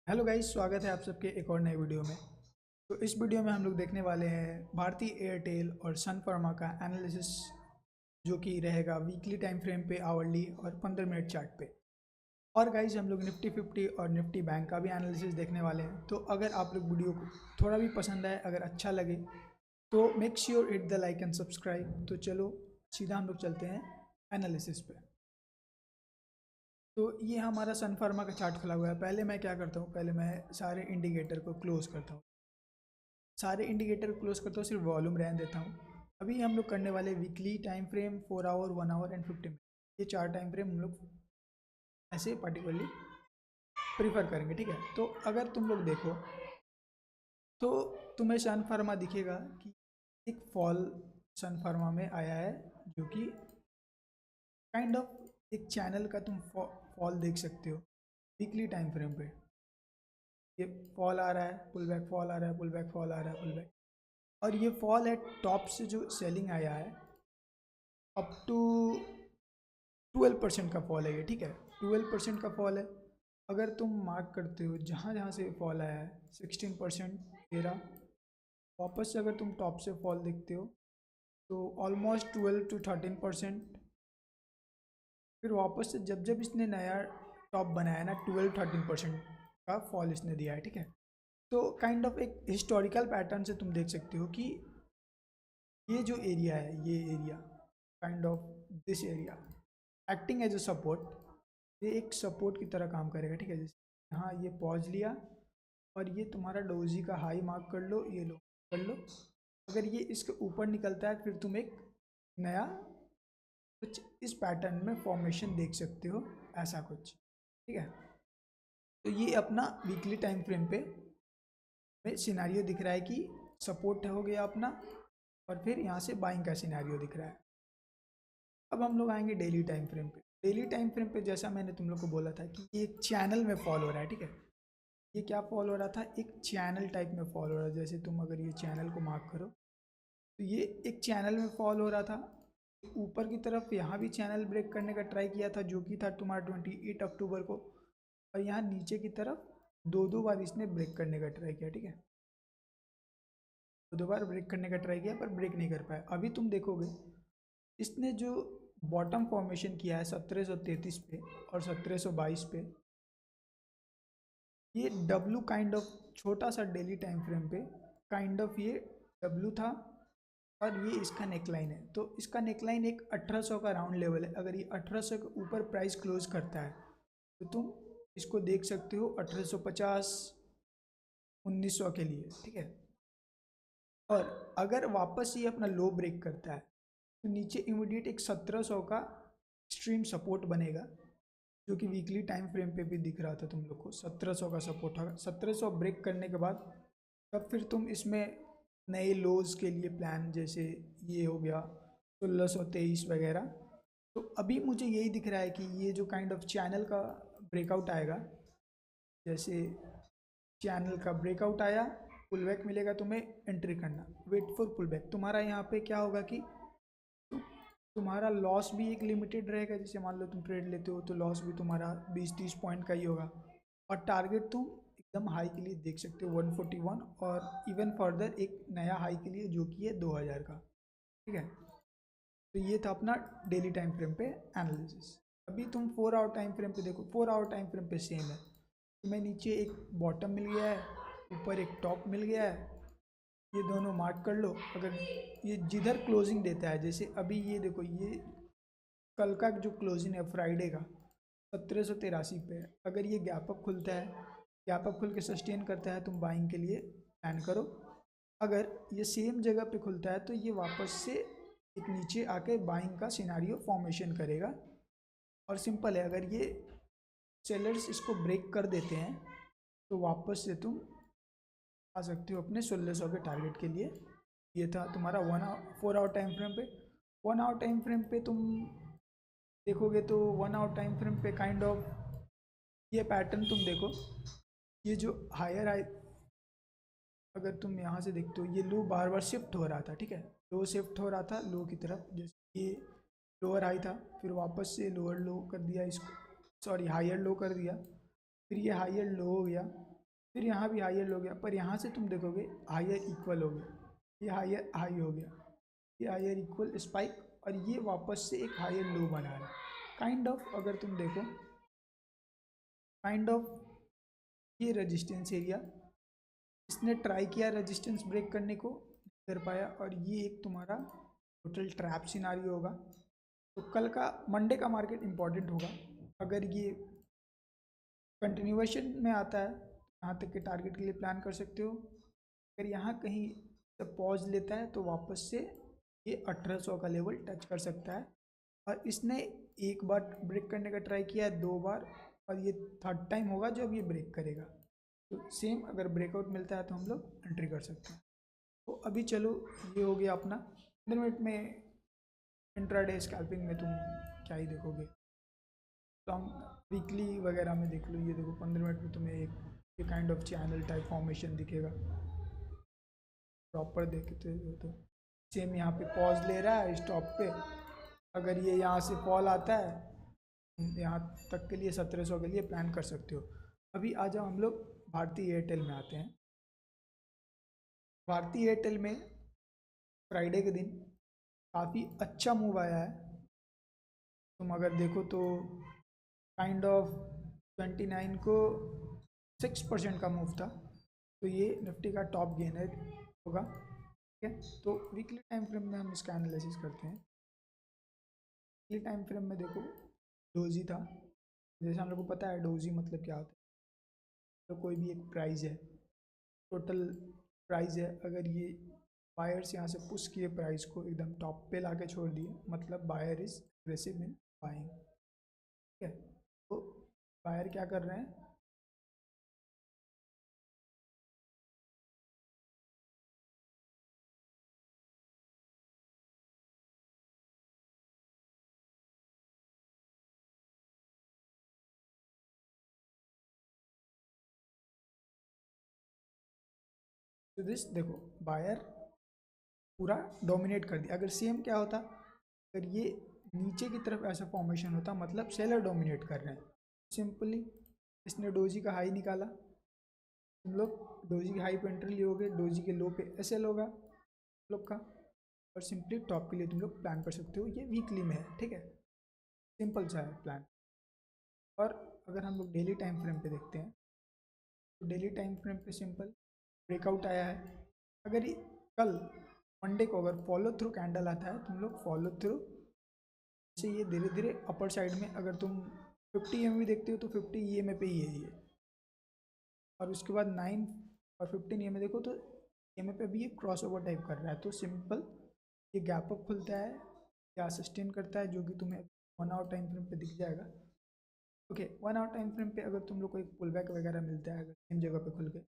Hello guys, स्वागत है आप सबके एक और नए वीडियो में। तो इस वीडियो में हम लोग देखने वाले हैं भारती एयरटेल और सन फार्मा का एनालिसिस, जो कि रहेगा वीकली टाइम फ्रेम पे, आवरली और 15 मिनट चार्ट पे। और गाइस हम लोग निफ्टी 50 और निफ्टी बैंक का भी एनालिसिस देखने वाले हैं। तो अगर आप लोग वीडियो को थोड़ा भी पसंद आए, अगर अच्छा लगे, तो make sure hit the like and subscribe. तो चलो सीधा हम लोग चलते हैं एनालिसिस पे। तो ये हमारा सन फार्मा का चार्ट खुला हुआ है। पहले मैं क्या करता हूँ, पहले मैं सारे इंडिकेटर को क्लोज करता हूँ। सारे इंडिकेटर क्लोज करता हूँ, सिर्फ वॉल्यूम रहने देता हूँ। अभी हम लोग करने वाले weekly time frame, 4 hour, 1 hour and 50 minute. ये चार टाइम फ्रेम हम लोग ऐसे पर्टिकुलरली प्रीफर करेंगे, ठीक है। तो अगर तुम लोग देखो तो तुम्हें सन फार्मा दिखेगा कि एक फॉल सन फार्मा में आया है, जो कि काइंड ऑफ एक चैनल का तुम फॉल देख सकते हो वीकली टाइम फ्रेम पे। ये फॉल आ रहा है, पुल बैक, फॉल आ रहा है, पुल बैक, फॉल आ रहा है, पुल बैक। और ये फॉल है टॉप से जो सेलिंग आया है अप टू 12% का फॉल है ये, ठीक है। 12% का फॉल है। अगर तुम मार्क करते हो जहाँ जहाँ से फॉल आया है, 16% 13, वापस से अगर तुम टॉप से फॉल देखते हो तो ऑलमोस्ट 12 to 13%। फिर वापस से जब जब इसने नया टॉप बनाया ना, 12-13% का फॉल इसने दिया है, ठीक है। तो काइंड ऑफ एक हिस्टोरिकल पैटर्न से तुम देख सकते हो कि ये जो एरिया है, ये area kind of this area acting as a support, ये एक सपोर्ट की तरह काम करेगा, ठीक है। जैसे यहाँ ये पॉज लिया और ये तुम्हारा डोजी का हाई मार्क कर लो, ये लो कर लो। अगर ये इसके ऊपर निकलता है, फिर तुम एक नया कुछ इस पैटर्न में फॉर्मेशन देख सकते हो, ऐसा कुछ, ठीक है। तो ये अपना वीकली टाइम फ्रेम पे में सिनेरियो दिख रहा है कि सपोर्ट हो गया अपना, और फिर यहाँ से बाइंग का सिनेरियो दिख रहा है। अब हम लोग आएंगे डेली टाइम फ्रेम पे। डेली टाइम फ्रेम पे जैसा मैंने तुम लोग को बोला था कि ये एक चैनल में फॉल हो रहा है, ठीक है। ये क्या फॉल हो रहा था, एक चैनल टाइप में फॉल हो रहा है। जैसे तुम अगर ये चैनल को मार्क करो तो ये एक चैनल में फॉल हो रहा था। ऊपर की तरफ यहाँ भी चैनल ब्रेक करने का ट्राई किया था, जो कि था तुम्हारा 28 अक्टूबर को। और यहाँ नीचे की तरफ दो दो बार इसने ब्रेक करने का ट्राई किया, ठीक है। दो बार ब्रेक करने का ट्राई किया पर ब्रेक नहीं कर पाया। अभी तुम देखोगे इसने जो बॉटम फॉर्मेशन किया है 1733 पे और 1722 पे, ये डब्लू काइंड ऑफ छोटा सा डेली टाइम फ्रेम पे काइंड ऑफ ये डब्लू था। और ये इसका नेकलाइन है, तो इसका नेकलाइन एक 1800 का राउंड लेवल है। अगर ये 1800 के ऊपर प्राइस क्लोज करता है तो तुम इसको देख सकते हो 1850, 1900 के लिए, ठीक है। और अगर वापस ये अपना लो ब्रेक करता है तो नीचे इमीडिएट एक 1700 का स्ट्रीम सपोर्ट बनेगा, जो कि वीकली टाइम फ्रेम पे भी दिख रहा था तुम लोग को। 1700 का सपोर्ट होगा। 1700 ब्रेक करने के बाद तब फिर तुम इसमें नए लोज के लिए प्लान, जैसे ये हो गया 1623 वगैरह। तो अभी मुझे यही दिख रहा है कि ये जो काइंड ऑफ चैनल का ब्रेकआउट आएगा, जैसे चैनल का ब्रेकआउट आया, पुल बैक मिलेगा, तुम्हें एंट्री करना, वेट फॉर पुल बैक। तुम्हारा यहाँ पे क्या होगा कि तुम्हारा लॉस भी एक लिमिटेड रहेगा। जैसे मान लो तुम ट्रेड लेते हो तो लॉस भी तुम्हारा 20-30 पॉइंट का ही होगा। और टारगेट तुम एकदम हाई के लिए देख सकते हो 141, और इवन फर्दर एक नया हाई के लिए जो कि है 2000 का, ठीक है। तो ये था अपना डेली टाइम फ्रेम पे एनालिसिस। अभी तुम 4 आवर टाइम फ्रेम पे देखो। 4 आवर टाइम फ्रेम पे सेम है। तुम्हें नीचे एक बॉटम मिल गया है, ऊपर एक टॉप मिल गया है, ये दोनों मार्क कर लो। अगर ये जिधर क्लोजिंग देता है, जैसे अभी ये देखो, ये कल का जो क्लोजिंग है फ्राइडे का 1783 पे है। अगर ये गैप अप खुलता है, गैप अप खुल के सस्टेन करता है, तुम बाइंग के लिए प्लान करो। अगर ये सेम जगह पे खुलता है तो ये वापस से एक नीचे आके बाइंग का सिनारियो फॉर्मेशन करेगा। और सिंपल है, अगर ये सेलर्स इसको ब्रेक कर देते हैं तो वापस से तुम आ सकते हो अपने 1600 के टारगेट के लिए। ये था तुम्हारा 4 आवर टाइम फ्रेम पे। 1 आवर टाइम फ्रेम पे तुम देखोगे तो 1 आवर टाइम फ्रेम पे काइंड ऑफ ये पैटर्न तुम देखो। ये जो हायर हाई, अगर तुम यहाँ से देखते हो, ये लो बार बार शिफ्ट हो रहा था, ठीक है। लो शिफ्ट हो रहा था लो की तरफ, जैसे ये लोअर हाई था, फिर वापस से लोअर लो कर दिया इसको, सॉरी हायर लो कर दिया, फिर ये हायर लो हो गया, फिर यहाँ भी हायर लो गया, पर यहाँ से तुम देखोगे हायर इक्वल हो गया, ये हायर हाई हो गया, ये हायर इक्वल स्पाइक, और ये वापस से एक हायर लो बना रहा है काइंड ऑफ। अगर तुम देखो काइंड ऑफ ये रेजिस्टेंस एरिया, इसने ट्राई किया रेजिस्टेंस ब्रेक करने को, कर पाया, और ये एक तुम्हारा टोटल ट्रैप सिनारियो होगा। तो कल का मंडे का मार्केट इम्पॉर्टेंट होगा। अगर ये कंटिन्यूएशन में आता है यहाँ तक के टारगेट के लिए प्लान कर सकते हो। अगर यहाँ कहीं पॉज लेता है तो वापस से ये 1800 का लेवल टच कर सकता है। और इसने एक बार ब्रेक करने का ट्राई किया है, 2 बार, और ये थर्ड टाइम होगा जब ये ब्रेक करेगा। तो सेम अगर ब्रेकआउट मिलता है तो हम लोग एंट्री कर सकते हैं। तो अभी चलो, ये हो गया अपना 15 मिनट में। इंट्राडे स्कैल्पिंग में तुम क्या ही देखोगे, लॉन्ग वीकली वगैरह में देख लो। ये देखो 15 मिनट में तुम्हें एक kind of channel type formation दिखेगा, प्रॉपर देखते हो तो। सेम यहाँ पे पॉज ले रहा है स्टॉप पे, अगर ये यहाँ से फॉल आता है यहाँ तक के लिए 1700 के लिए प्लान कर सकते हो। अभी आ जाओ हम लोग भारती एयरटेल में आते हैं। भारती एयरटेल में फ्राइडे के दिन काफ़ी अच्छा मूव आया है। तुम अगर देखो तो काइंड ऑफ 29 को 6% का मूव था, तो ये निफ्टी का टॉप गेनर होगा। ठीक है, तो वीकली टाइम फ्रेम में हम इसका एनालिसिस करते हैं। वीकली टाइम फ्रेम में देखो डोजी था, जैसे हम लोग को पता है डोजी मतलब क्या होता है। तो कोई भी एक प्राइस है, टोटल प्राइस है, अगर ये बायर्स यहाँ से पुश किए प्राइस को एकदम टॉप पे लाके छोड़ दिए, मतलब buyer is aggressive in buying. ठीक है, तो बायर क्या कर रहे हैं, तो दिस देखो बायर पूरा डोमिनेट कर दिया। अगर सेम क्या होता, अगर ये नीचे की तरफ ऐसा फॉर्मेशन होता, मतलब सेलर डोमिनेट कर रहे हैं। सिंपली इसने डोजी का हाई निकाला, तुम लोग डोजी की हाई पे एंट्री लियोगे, डोजी के लो पे एसएल होगा तुम लोग का, और सिंपली टॉप के लिए तुम लोग प्लान कर सकते हो। ये वीकली में है, ठीक है, सिंपल सा है प्लान। और अगर हम लोग डेली टाइम फ्रेम पे देखते हैं, तो डेली टाइम फ्रेम पे सिंपल ब्रेकआउट आया है। अगर ये कल मंडे को अगर फॉलो थ्रू कैंडल आता है, तुम लोग फॉलो थ्रू से ये धीरे धीरे अपर साइड में, अगर तुम 50 EMA देखते हो तो 50 EMA पे ही है ये, और उसके बाद 9 और 15 EMA देखो तो EMA पे भी ये क्रॉस ओवर टाइप कर रहा है। तो सिंपल ये गैप अप खुलता है या सस्टेन करता है, जो कि तुम्हें 1 आवर टाइम फ्रेम पे दिख जाएगा। ओके, 1 आवर टाइम फ्रेम पे अगर तुम लोग को एक पुल बैक वगैरह मिलता है, अगर सेम जगह पे खुल के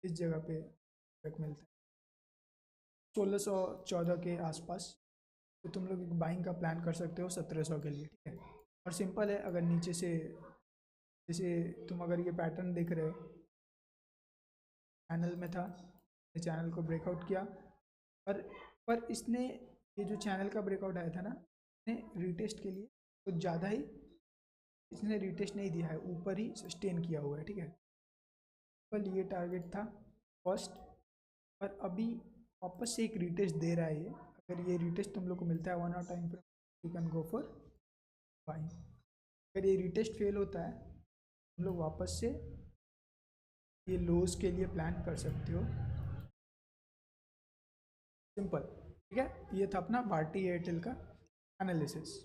इस जगह पे बैक मिलता है 1614 के आसपास, तो तुम लोग एक बाइंग का प्लान कर सकते हो 1700 के लिए। ठीक है, और सिंपल है, अगर नीचे से जैसे तुम अगर ये पैटर्न देख रहे हो, चैनल में था, ये चैनल को ब्रेकआउट किया, पर इसने ये जो चैनल का ब्रेकआउट आया था ना, इसने रिटेस्ट के लिए कुछ ज़्यादा ही इसने रिटेस्ट नहीं दिया है, ऊपर ही सस्टेन किया हुआ है। ठीक है, कल ये टारगेट था फर्स्ट, पर अभी वापस से एक रिटेस्ट दे रहा है ये। अगर ये रिटेस्ट तुम लोग को मिलता है 1 hour time frame, you can go for buying. अगर ये रिटेस्ट फेल होता है, तुम लोग वापस से ये लोज के लिए प्लान कर सकते हो, सिंपल। ठीक है, ये था अपना भारती एयरटेल का एनालिसिस।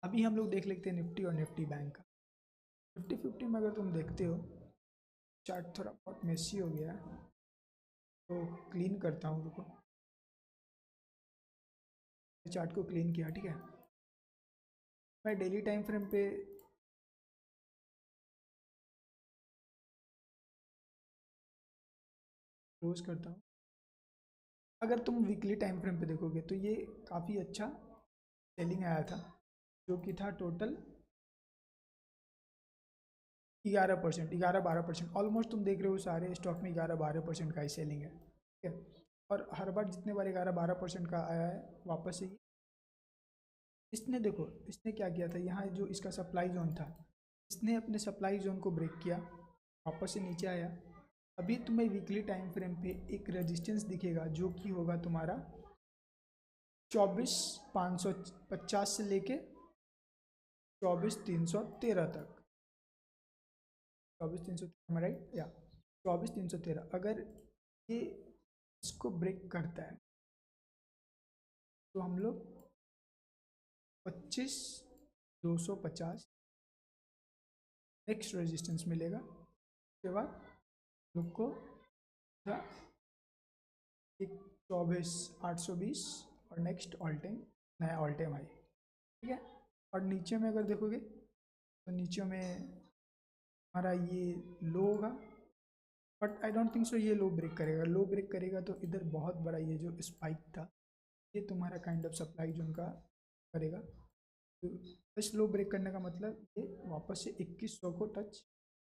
अभी हम लोग देख लेते हैं निफ्टी और निफ्टी बैंक का। निफ्टी 50 में अगर तुम देखते हो, चार्ट थोड़ा बहुत मेसी हो गया है, तो क्लीन करता हूँ, रुको। चार्ट को क्लीन किया, ठीक है। मैं डेली टाइम फ्रेम पे क्लोज करता हूँ। अगर तुम वीकली टाइम फ्रेम पे देखोगे तो ये काफ़ी अच्छा सेलिंग आया था, जो कि था टोटल 11%, 11-12%। ऑलमोस्ट तुम देख रहे हो सारे स्टॉक में 11-12% का ही सेलिंग है। ठीक है, और हर बार जितने बार 11-12% का आया है, वापस से इसने देखो इसने क्या किया था, यहाँ जो इसका सप्लाई जोन था, इसने अपने सप्लाई जोन को ब्रेक किया, वापस से नीचे आया। अभी तुम्हें वीकली टाइम फ्रेम पे एक रेजिस्टेंस दिखेगा जो कि होगा तुम्हारा 24,550 से लेके 24,313 तक। 24,313 राइट या 24,313। अगर ये इसको ब्रेक करता है तो हम लोग 25,250 नेक्स्ट रेजिस्टेंस मिलेगा। उसके बाद लोग को एक 24,820 और नेक्स्ट ऑल टाइम नया ऑल टाइम हाई, ठीक है। और नीचे में अगर देखोगे तो नीचे में हमारा ये लो होगा, but I don't think so ये लो ब्रेक करेगा। लो ब्रेक करेगा तो इधर बहुत बड़ा ये जो स्पाइक था ये तुम्हारा काइंड ऑफ सप्लाई जोन का करेगा। तो इस लो ब्रेक करने का मतलब ये वापस से 2100 को टच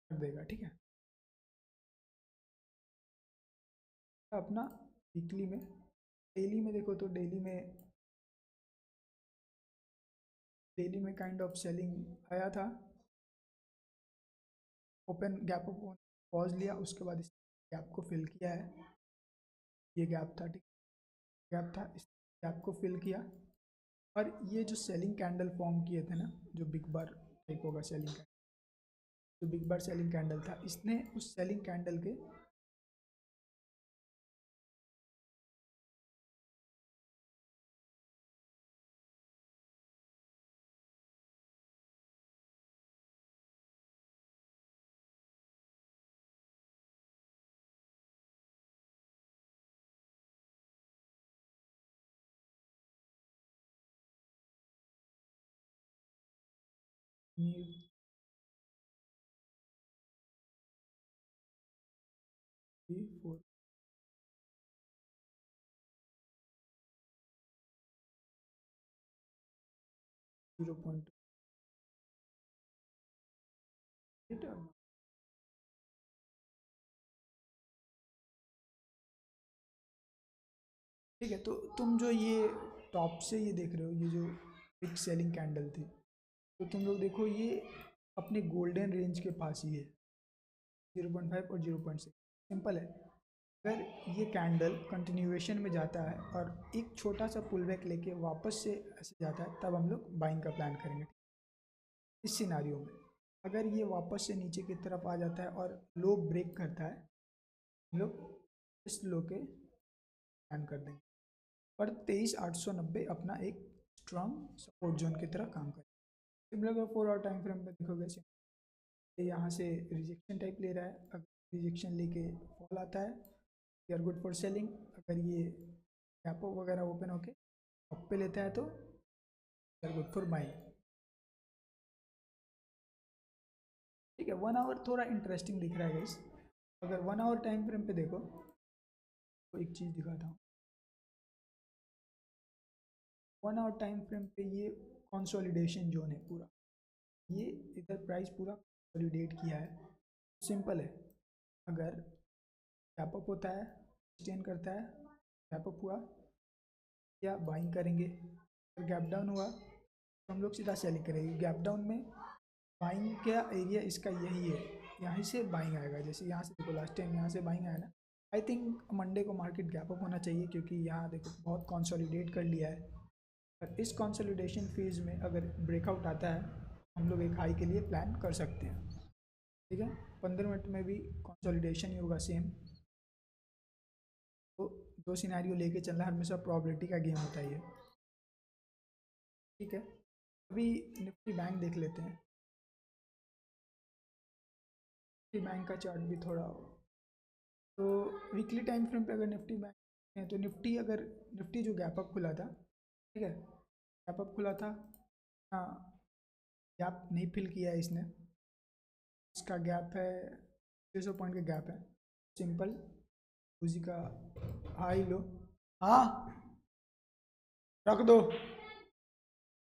कर देगा, ठीक है। अपना वीकली में, डेली में देखो तो डेली में काइंड ऑफ सेलिंग आया था, ओपन गैप अप पॉज लिया, उसके बाद इस गैप को फिल किया है। ये गैप था, ठीक, गैप था, इस गैप को फिल किया। और ये जो सेलिंग कैंडल फॉर्म किए थे ना, जो बिग बार टाइप होगा सेलिंग कैंडल, जो बिग बार सेलिंग कैंडल था, इसने उस सेलिंग कैंडल के नीड 4 0.8, ठीक है। तो तुम जो ये टॉप से ये देख रहे हो, ये जो बिग सेलिंग कैंडल थी, तो तुम लोग देखो ये अपने गोल्डन रेंज के पास ही है, 0.5 और 0.6। सिंपल है। अगर ये कैंडल कंटिन्यूएशन में जाता है और एक छोटा सा पुल बैक लेके वापस से ऐसे जाता है, तब हम लोग बाइंग का प्लान करेंगे। इस सिनारियो में अगर ये वापस से नीचे की तरफ आ जाता है और लो ब्रेक करता है, हम लोग इस लो के प्लान कर देंगे। पर 23,890 अपना एक स्ट्रॉन्ग सपोर्ट जोन की तरह काम करे। सिमिलर अगर 4 आवर टाइम फ्रेम पे देखोगे, यहाँ से रिजेक्शन टाइप ले रहा है, अगर रिजेक्शन लेके फॉल आता है you are good for selling. अगर ये गैप वगैरह ओपन होके अप पे लेता है तो you are good for buying, ठीक है। 1 आवर थोड़ा इंटरेस्टिंग दिख रहा है गाइस। अगर 1 आवर टाइम फ्रेम पे देखो तो एक चीज़ दिखाता हूँ। 1 आवर टाइम फ्रेम पे ये कंसोलिडेशन जोन है पूरा, ये इधर प्राइस पूरा कंसोलिडेट किया है। सिंपल है, अगर गैप अप होता है, स्टेन करता है, गैप अप हुआ या बाइंग करेंगे। अगर गैप डाउन हुआ तो हम लोग सीधा सेलिंग करेंगे। गैप डाउन में बाइंग का एरिया इसका यही है, यहाँ से बाइंग आएगा। जैसे यहाँ से देखो लास्ट टाइम यहाँ से बाइंग आया ना, आई थिंक मंडे को मार्केट गैप अप होना चाहिए, क्योंकि यहाँ देखो बहुत कंसोलिडेट कर लिया है। और इस कंसोलिडेशन फेज में अगर ब्रेकआउट आता है, हम लोग एक हाई के लिए प्लान कर सकते हैं, ठीक है। 15 मिनट में भी कंसोलिडेशन ही होगा सेम। तो दो सिनेरियो लेके चलना हमेशा प्रॉबिलिटी का गेम होता है ये, ठीक है। अभी निफ्टी बैंक देख लेते हैं। निफ्टी बैंक का चार्ट भी थोड़ा हो, तो वीकली टाइम फ्रेम पे अगर निफ्टी बैंक है तो निफ्टी जो गैप अप खुला था, ठीक है, गैप अप खुला था, हाँ, गैप नहीं फिल किया है इसने। इसका गैप है 600 पॉइंट का गैप है, सिंपल उसी का हाई लो। हाँ, रख दो,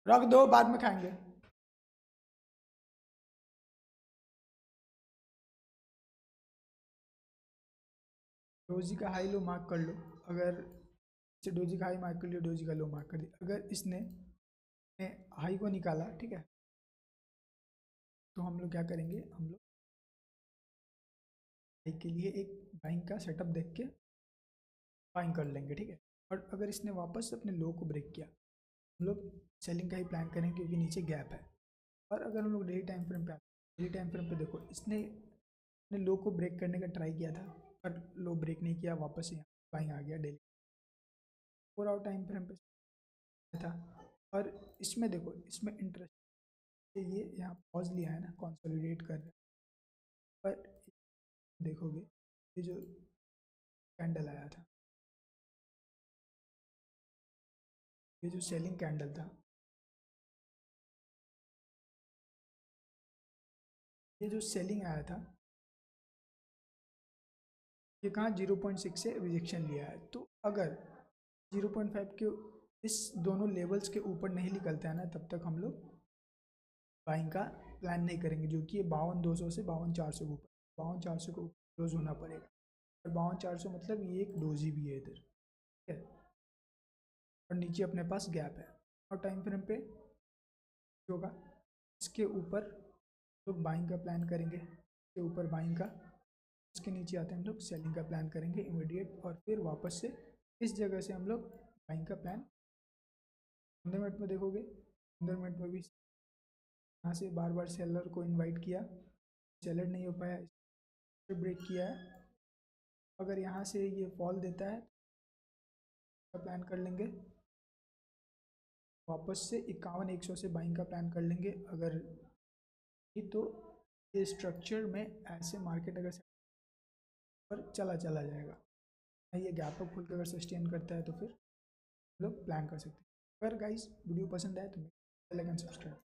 रख दो, बाद में खाएंगे। डोजी का हाई लो मार्क कर लो। अगर इसे डोजी का हाई मार्क कर लिया, डोजी का लो मार्क कर दिया, अगर इसने हाई को निकाला, ठीक है, तो हम लोग क्या करेंगे, हम लोग एक के लिए एक बाइंग का सेटअप देख के बाइंग कर लेंगे, ठीक है। और अगर इसने वापस अपने लो को ब्रेक किया, हम लोग सेलिंग का ही प्लान करेंगे क्योंकि नीचे गैप है। और अगर हम लोग डेली टाइम फ्रेम पे डेली टाइम फ्रेम पे देखो, इसने अपने लो को ब्रेक करने का ट्राई किया था पर लो ब्रेक नहीं किया, वापस यहाँ बाइंग आ गया डेली 4 आवर टाइम फ्रेम पे था। और इसमें देखो, इसमें इंटरेस्ट ये यहाँ पॉज लिया है ना, कंसोलिडेट कर रहे हैं। पर देखोगे ये जो कैंडल आया था, ये जो सेलिंग कैंडल था, ये जो सेलिंग आया था, ये कहाँ 0.6 से रिजेक्शन लिया है। तो अगर 0.5 के इस दोनों लेवल्स के ऊपर नहीं निकलता है ना, तब तक हम लोग बाइंग का प्लान नहीं करेंगे, जो कि 52,200 से 52,400 के ऊपर, 52,400 को क्लोज होना पड़ेगा। और 52,400 मतलब ये एक डोजी भी है इधर, ठीक है। और नीचे अपने पास गैप है। और टाइम फ्रेम पे होगा इसके ऊपर लोग बाइंग का प्लान करेंगे, इसके ऊपर बाइंग का, इसके नीचे आते हैं हम लोग सेलिंग का प्लान करेंगे इमीडिएट। और फिर वापस से इस जगह से हम लोग बाइंग का प्लान 15 मिनट में देखोगे, 15 मिनट में भी यहाँ से बार बार सेलर को इनवाइट किया, सेलर नहीं हो पाया, फिर ब्रेक किया है। अगर यहाँ से ये फॉल देता है तो प्लान कर लेंगे, वापस से 51,100 से बाइंग का प्लान कर लेंगे। अगर नहीं तो ये स्ट्रक्चर में ऐसे मार्केट अगर पर चला जाएगा, ये गैप अप खुल के अगर सस्टेन करता है तो फिर लोग प्लान कर सकते हैं। अगर गाइस वीडियो पसंद आए तो लाइक एंड सब्सक्राइब।